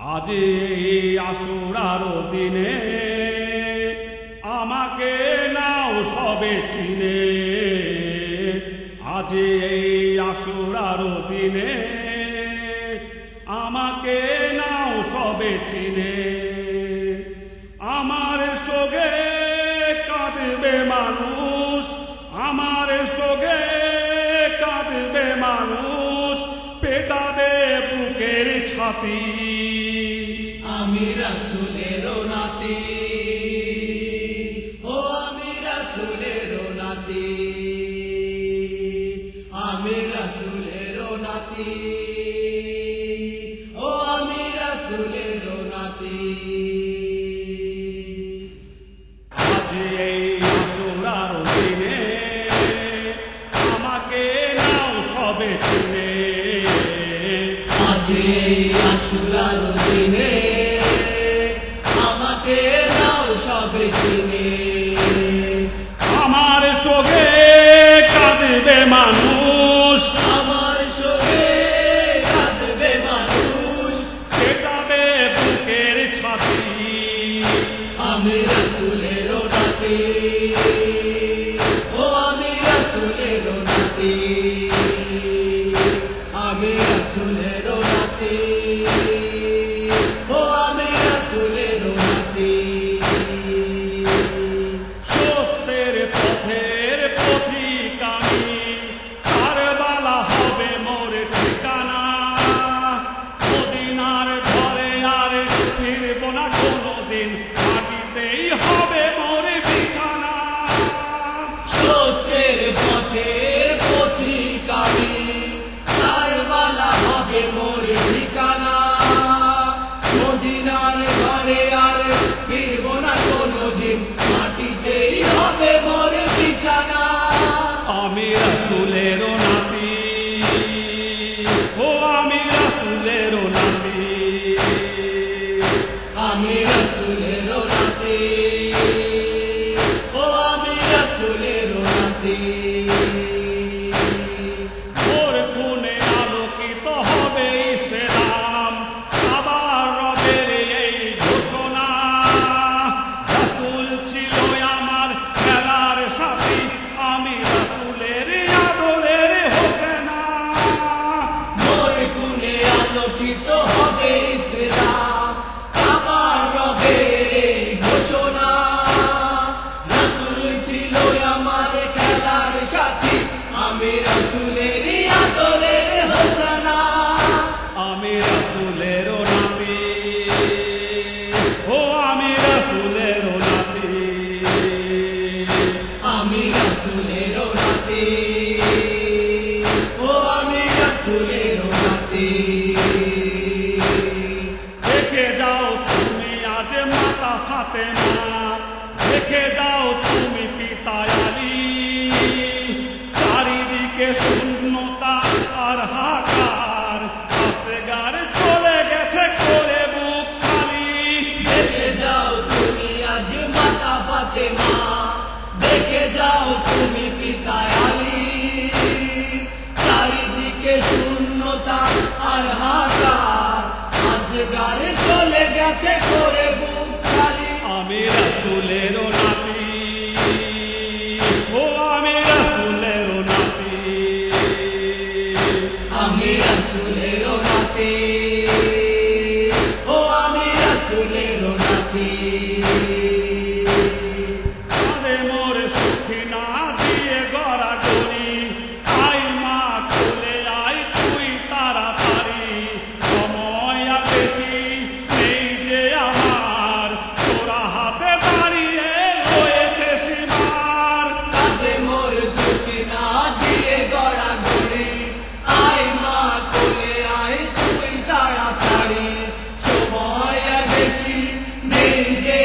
আজ এই আশুরার দিনে আমাকে নাও সবে চিনে, আজ এই আশুরার দিনে আমাকে নাও সবে চিনে। আমার সোগে কাঁদবে মানুষ, আমার সোগে কাঁদবে মানুষ, পেটাবে বুকের ছাতি। আমি রাসূলের নাতি, ও আমি রাসূলের নাতি, আমি রাসূলের নাতি, ও আমি রাসূলের নাতি। আজ এই আশুরার দিনে আমাকে নাও সবে চিনে, আজ এই আশুরার দিনে আমাকে নাও সবে চিনে। আমার সোগে কাঁদবে মানুষ, আমার সঙ্গে কাঁদবে মানুষ, পেটাবে বুকের ছাতি। আমি রাসূলের নাতি, ও আমি রাসূলের নাতি, আমি রাসূলের নাতি, ও আমি রাসূলের নাতি। সত্যের পথের পথিক আমি, কারবালা হবে মোর ঠিকানা। মদিনার ঘরে আর ফিরব না কোনোদিন, মাটিতেই হবে মোর বিছানা। সত্যের পথের পথিক আমি, কারবালা হবে মোর ঠিকানা। মদিনার ঘরে আর ফিরব না কোনোদিন, মাটিতেই হবে মোর বিছানা। আমি রাসূলের নাতি, ও আমি রাসূলের নাতি, আমি রাসূলের নাতি, ও আমি রাসূলের নাতি। মোর খুনে আলোকিত হবে ইসলাম, আবার রবের এই ঘোষণা। রাসূল ছিল আমার খেলার সাথী, আমি রাসূলের আদরের হোসেনা। মোর গুণে আলোকিত হবে ইসলাম, আবার রবের এই ঘোষণা। রাসূল ছিল আমার খেলার সাথী, আমি রাসূলের আদরের হোসেনা। আমি রাসূলের নাতি, ও আমি রাসূলের নাতি, আমি রাসূলের নাতি, ও আমি রাসূলের নাতি। দেখে যাও তুমি আজ মাতা ফাতেমা, দেখে যাও তুমি পিতা আলী। চারিদিকে শূন্যতা আর হাহাকার, আসগার চলে গেছে করে বুক খালি। দেখে যাও তুমি আজ মাতা ফাতেমা, দেখে যাও তুমি পিতা আলী। চারিদিকে শূন্যতা আর হাহাকার, আসগার চলে গেছে করে বুক খালি। আমি রাসূলের নাতি, ও আমি রাসূলের নাতি, আমি রাসূলের নাতি, ও আমি রাসূলের নাতি। আরে মোর সুখী না দিয়ে গড়াগড়ি, আই মা কোলে আয় তুই তাড়াতাড়ি। সময় আর বেশি নেই যে আমার, তোরা হাতে দাঁড়িয়ে রয়েছে সীমার। তাতে মোর সুখী না দিয়ে গড়াগড়ি, আয় মা কোলে আয় তুই তাড়াতাড়ি। সময় আর বেশি নেই যে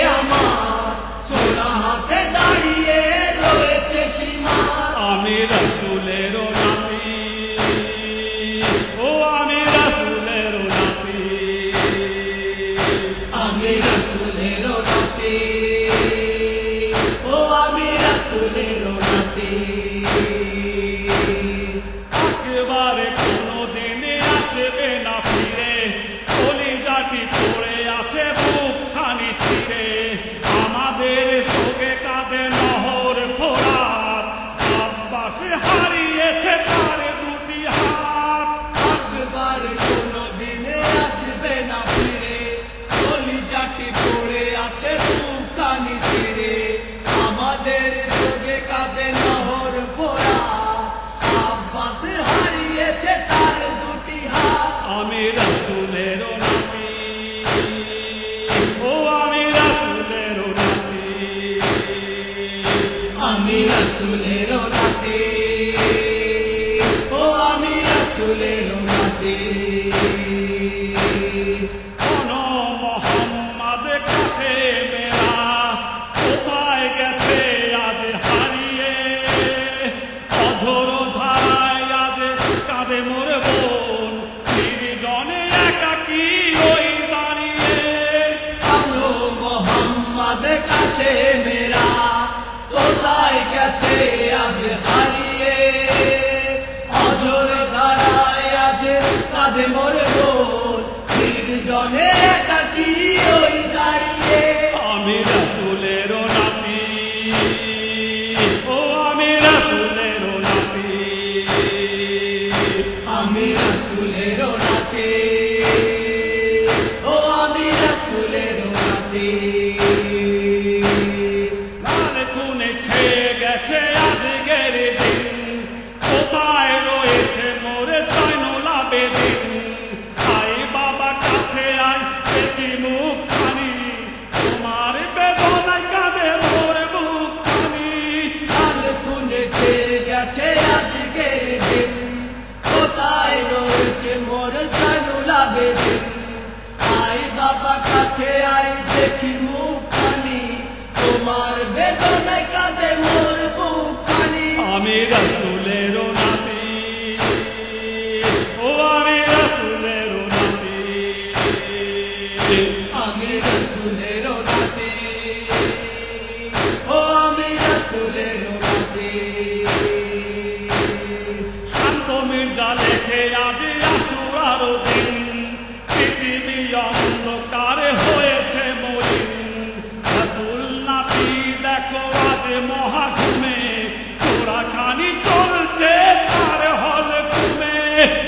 কাছে আই দেখি মুখখানি, তোমার বেদনায় কাঁদে মোর বুকখানি। আমি রাসূলের নাতি, ও আমি রাসূলের নাতি, আমি রাসূলের নাতি, ও আমি রাসূলের নাতি। শান্ত মির্জা লেখে আজ আশুরার দিন, পৃথিবী অন্ধকার হয়েছে মলিন। রাসূল নাতি দেখো আজ মহাঘুমে, চোরাখানি চলছে তার হল ঘুমে।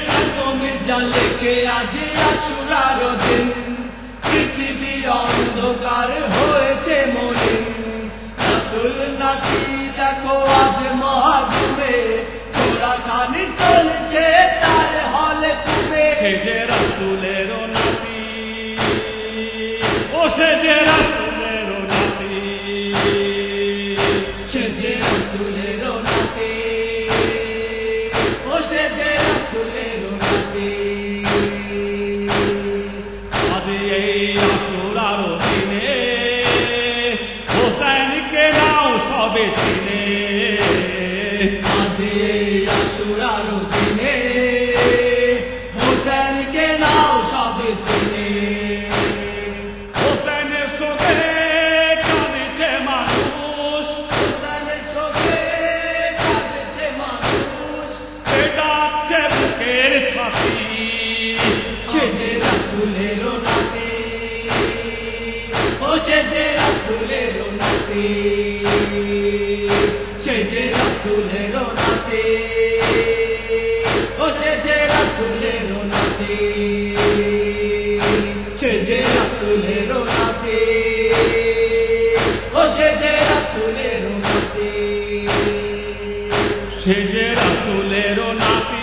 শান্ত মির্জা লেখে আজ আশুরার দিন, পৃথিবী অন্ধকার হয়েছে মলিন। রাসূল নাতি দেখো আজ মহাঘুমে, চোরাখানি চলছে তার হলে ঘুমে। সে যে রাসূলের নাতি, ও সে যে রাসূলের নাতি, সে যে রাসূলের নাতি, ও সে যে রাসূলের নাতি। আজ এই আশুরার দিনে হোসেনকে নাও সবে চিনে। আজ এই আশুরার দিনে হোসেনকে নাও সবে চিনে। হোসেনের শোকে কাঁদিছে মানুষ, হোসেনের শোকে কাঁদছে মানুষ। পেটাচ্ছে বুকের ছাতি। সে যে রাসূলের নাতি, ও সে যে রাসূলের নাতি, সে যে রাসূলের নাতি, ও সে যে রাসূলের নাতি, সে যে রাসূলের নাতি, ও সে যে রাসূলের নাতি। সে যে রাসূলের নাতি।